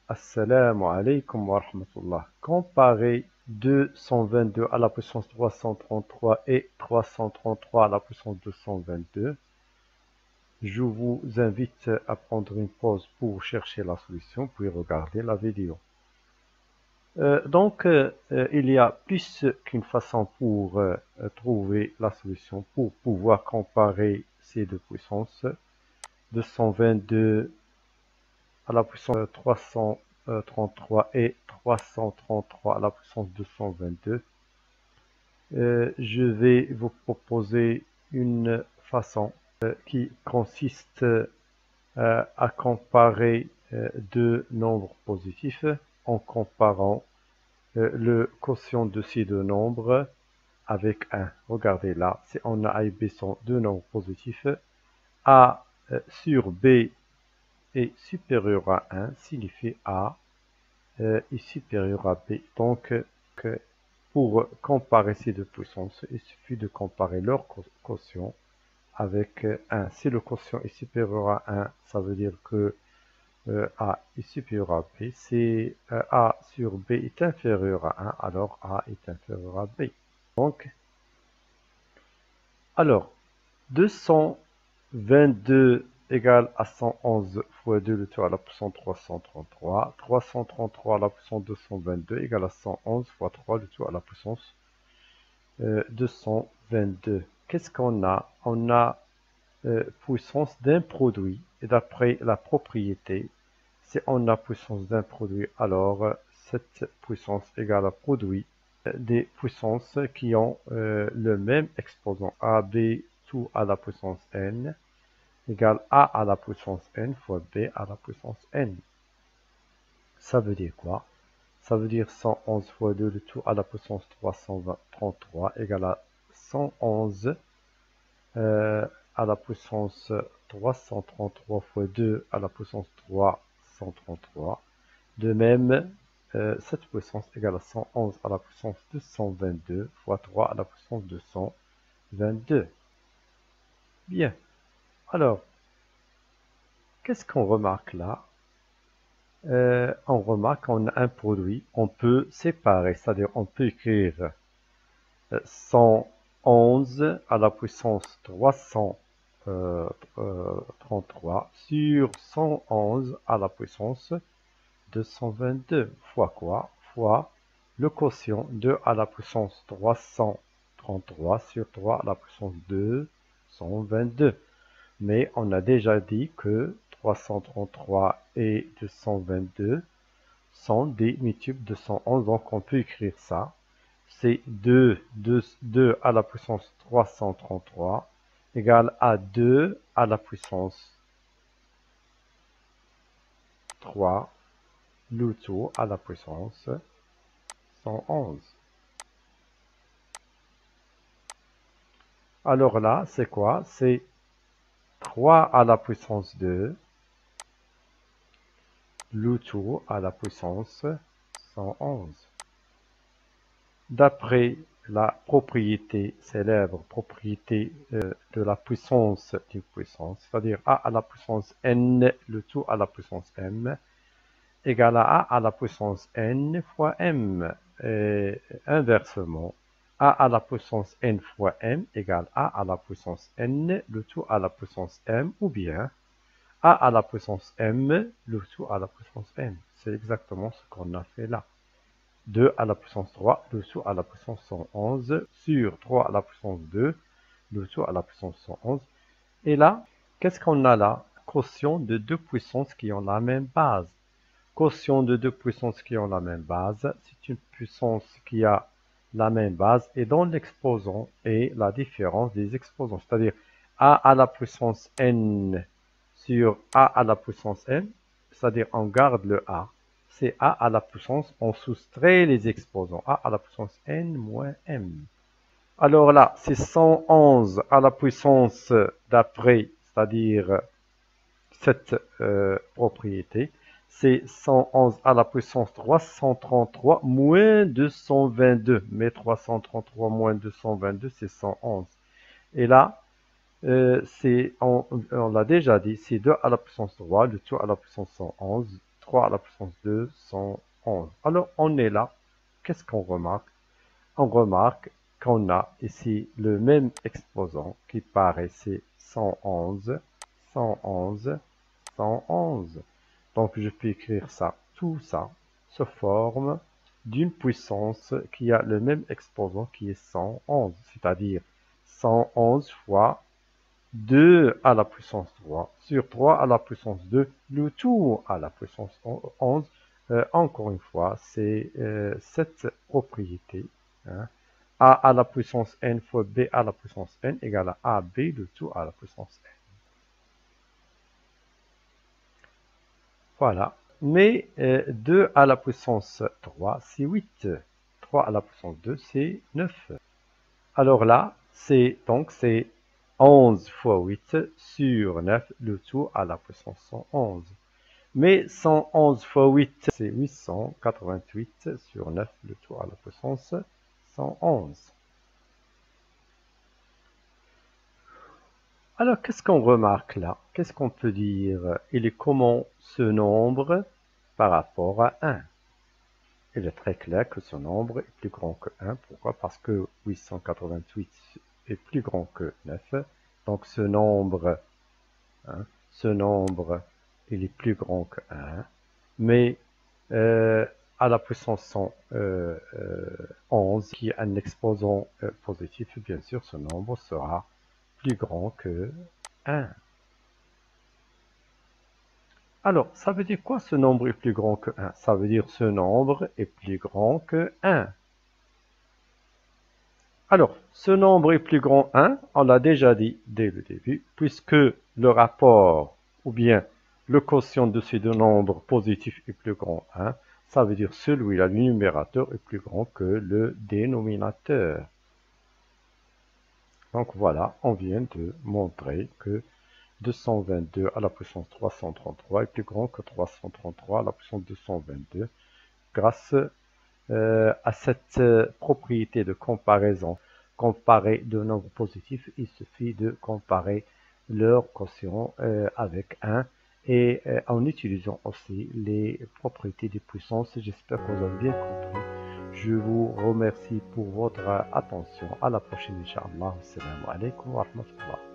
Assalamu alaikum wa rahmatullah. Comparer 222 à la puissance 333 et 333 à la puissance 222. Je vous invite à prendre une pause pour chercher la solution, puis regarder la vidéo. Il y a plus qu'une façon pour trouver la solution, pour pouvoir comparer ces deux puissances. 222 à la puissance 333 et 333 à la puissance 222. Je vais vous proposer une façon qui consiste à comparer deux nombres positifs en comparant le quotient de ces deux nombres avec 1. Regardez là, si on a A et B sont deux nombres positifs, A sur B est supérieur à 1 signifie A est supérieur à B. Donc, pour comparer ces deux puissances, il suffit de comparer leur quotient avec 1. Si le quotient est supérieur à 1, ça veut dire que A est supérieur à B. Si A sur B est inférieur à 1, alors A est inférieur à B. Donc, alors, 222 égale à 111 fois 2, le tout à la puissance 333. 333 à la puissance 222 égale à 111 fois 3, le tout à la puissance 222. Qu'est-ce qu'on a? On a puissance d'un produit. Et d'après la propriété, si on a puissance d'un produit, alors cette puissance égale à produit des puissances qui ont le même exposant. AB tout à la puissance n égale A à la puissance n fois B à la puissance n. Ça veut dire quoi? Ça veut dire 111 fois 2 le tout à la puissance 333 égale à 111 à la puissance 333 fois 2 à la puissance 333. De même, cette puissance égale à 111 à la puissance 222 fois 3 à la puissance 222. Bien. Alors, qu'est-ce qu'on remarque là? On remarque qu'on a un produit, on peut séparer, c'est-à-dire on peut écrire 111 à la puissance 333 sur 111 à la puissance 222 fois quoi? Fois le quotient 2 à la puissance 333 sur 3 à la puissance 222. Mais on a déjà dit que 333 et 222 sont des multiples de 111, donc on peut écrire ça. C'est 2 à la puissance 333 égale à 2 à la puissance 3, le tout à la puissance 111. Alors là, c'est quoi? C'est 3 à la puissance 2, le tout à la puissance 111. D'après la propriété célèbre, propriété de la puissance d'une puissance, c'est-à-dire A à la puissance n, le tout à la puissance m, égale à A à la puissance n fois m. Et inversement, A à la puissance n fois m égale A à la puissance n, le tout à la puissance m, ou bien A à la puissance m, le tout à la puissance n. C'est exactement ce qu'on a fait là. 2 à la puissance 3, le tout à la puissance 111, sur 3 à la puissance 2, le tout à la puissance 111. Et là, qu'est-ce qu'on a là? Quotient de deux puissances qui ont la même base. Quotient de deux puissances qui ont la même base, c'est une puissance qui a la même base et dont l'exposant est la différence des exposants. C'est-à-dire A à la puissance n sur A à la puissance m, c'est-à-dire on garde le A. C'est A à la puissance, on soustrait les exposants. A à la puissance n moins m. Alors là, c'est 111 à la puissance d'après, c'est-à-dire cette propriété. C'est 111 à la puissance 333 moins 222. Mais 333 moins 222, c'est 111. Et là, on l'a déjà dit, c'est 2 à la puissance 3, le tout à la puissance 111. 3 à la puissance 2, 111. Alors, on est là. Qu'est-ce qu'on remarque? On remarque qu'on a ici le même exposant qui paraissait 111, 111, 111. Donc, je peux écrire ça. Tout ça se forme d'une puissance qui a le même exposant qui est 111, c'est-à-dire 111 fois 2 à la puissance 3 sur 3 à la puissance 2, le tout à la puissance 11. Encore une fois, c'est cette propriété. Hein, a à la puissance n fois b à la puissance n égale à ab, le tout à la puissance n. Voilà. Mais 2 à la puissance 3, c'est 8. 3 à la puissance 2, c'est 9. Alors là, c'est 11 fois 8 sur 9, le tout à la puissance 111. Mais 111 fois 8, c'est 888 sur 9, le tout à la puissance 111. Alors, qu'est-ce qu'on remarque là? Qu'est-ce qu'on peut dire? Il est comment ce nombre par rapport à 1? Il est très clair que ce nombre est plus grand que 1. Pourquoi? Parce que 888 est plus grand que 9. Donc ce nombre, il est plus grand que 1. Mais à la puissance 111, qui est un exposant positif, bien sûr, ce nombre sera plus grand que 1. Alors, ça veut dire quoi ce nombre est plus grand que 1? Ça veut dire ce nombre est plus grand que 1. Alors, ce nombre est plus grand 1, on l'a déjà dit dès le début, puisque le rapport, ou bien le quotient de ces deux nombres positifs est plus grand 1, ça veut dire celui-là, le numérateur, est plus grand que le dénominateur. Donc voilà, on vient de montrer que 222 à la puissance 333 est plus grand que 333 à la puissance 222 grâce à cette propriété de comparaison. Comparer deux nombres positifs, il suffit de comparer leur quotient avec 1 et en utilisant aussi les propriétés des puissances. J'espère que vous avez bien compris. Je vous remercie pour votre attention. À la prochaine, Inch'Allah. Assalamu alaikum wa rahmatullah.